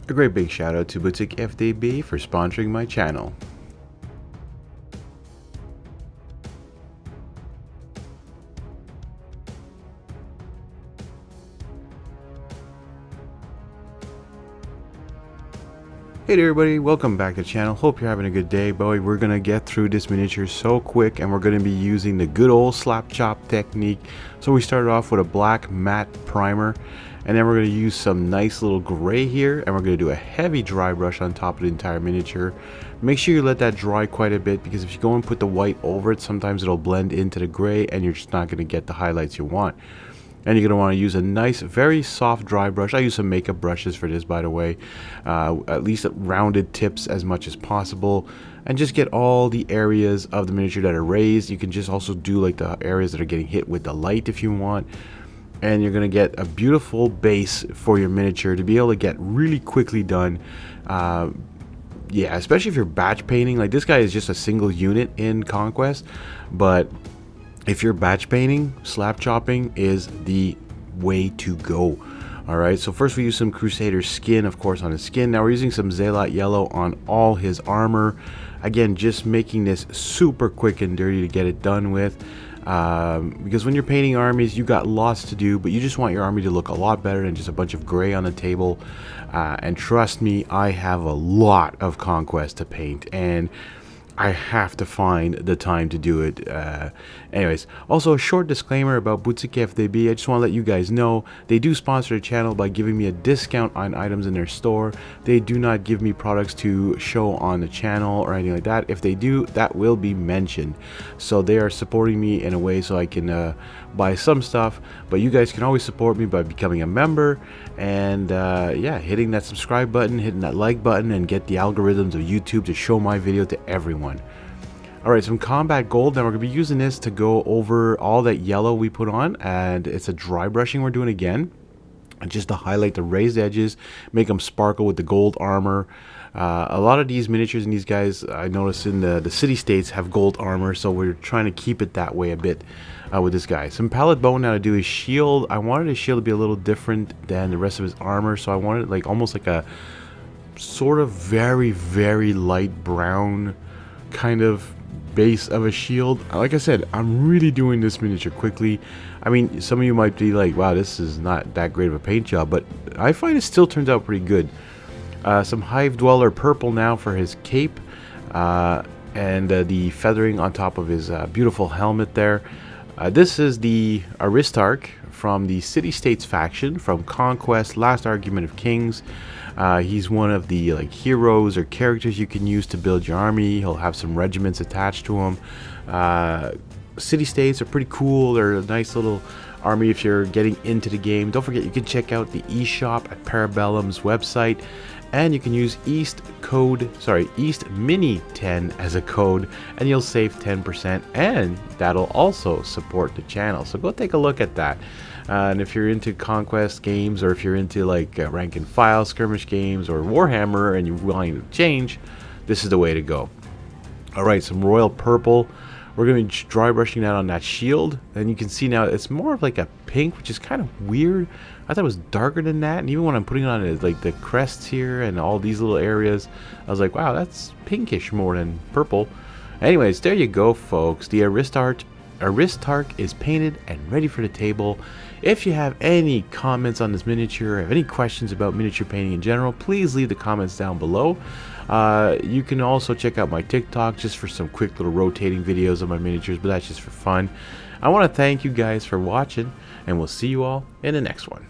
A great big shout out to Boutique FDB for sponsoring my channel. Hey there everybody, welcome back to the channel. Hope you're having a good day. Boy, we're gonna get through this miniature so quick, and we're gonna be using the good old slap chop technique. So we started off with a black matte primer, and then we're gonna use some nice little gray here, and we're gonna do a heavy dry brush on top of the entire miniature. Make sure you let that dry quite a bit, because if you go and put the white over it, sometimes it'll blend into the gray and you're just not gonna get the highlights you want. And you're going to want to use a nice, very soft dry brush. I use some makeup brushes for this, by the way. At least rounded tips as much as possible. And just get all the areas of the miniature that are raised. You can just also do like the areas that are getting hit with the light if you want. And you're going to get a beautiful base for your miniature to be able to get really quickly done. Yeah, especially if you're batch painting. Like this guy is just a single unit in Conquest. But if you're batch painting, slap chopping is the way to go. Alright, so first we use some Crusader skin, of course, on his skin. Now we're using some Zealot yellow on all his armor. Again, just making this super quick and dirty to get it done with. Because when you're painting armies, you got lots to do, but you just want your army to look a lot better than just a bunch of gray on the table. And trust me, I have a lot of Conquest to paint, and I have to find the time to do it. Anyways, also a short disclaimer about Boutique FDB. I just want to let you guys know they do sponsor the channel by giving me a discount on items in their store. They do not give me products to show on the channel or anything like that. If they do, that will be mentioned. So they are supporting me in a way so I can buy some stuff. But you guys can always support me by becoming a member and yeah, hitting that subscribe button, hitting that like button, and get the algorithms of YouTube to show my video to everyone. Alright, some combat gold. Now we're going to be using this to go over all that yellow we put on, and it's a dry brushing we're doing again, and just to highlight the raised edges, make them sparkle with the gold armor. A lot of these miniatures and these guys, I noticed in the city-states, have gold armor, so we're trying to keep it that way a bit with this guy. Some palette bone now to do his shield. I wanted his shield to be a little different than the rest of his armor, so I wanted like almost like a sort of very, very light brown kind of base of a shield. Like I said, I'm really doing this miniature quickly. I mean, some of you might be like, wow, this is not that great of a paint job, but I find it still turns out pretty good. Some Hive Dweller purple now for his cape, and the feathering on top of his beautiful helmet there. This is the Aristarch from the City-States faction from Conquest, Last Argument of Kings. He's one of the like heroes or characters you can use to build your army. He'll have some regiments attached to him. City-States are pretty cool. They're a nice little army if you're getting into the game. Don't forget, you can check out the eShop at Parabellum's website, and you can use East Mini 10 as a code, and you'll save 10%, and that'll also support the channel. So go take a look at that. And if you're into Conquest games, or if you're into like rank and file skirmish games or Warhammer and you're willing to change, this is the way to go. Alright, some royal purple. We're going to be dry brushing that on that shield, and you can see now it's more of like a pink, which is kind of weird. I thought it was darker than that, and even when I'm putting it on it, like the crests here and all these little areas, I was like, wow, that's pinkish more than purple. Anyways, there you go, folks. The Aristarch is painted and ready for the table. If you have any comments on this miniature, or have any questions about miniature painting in general, please leave the comments down below. You can also check out my TikTok just for some quick little rotating videos of my miniatures, but that's just for fun. I want to thank you guys for watching, and we'll see you all in the next one.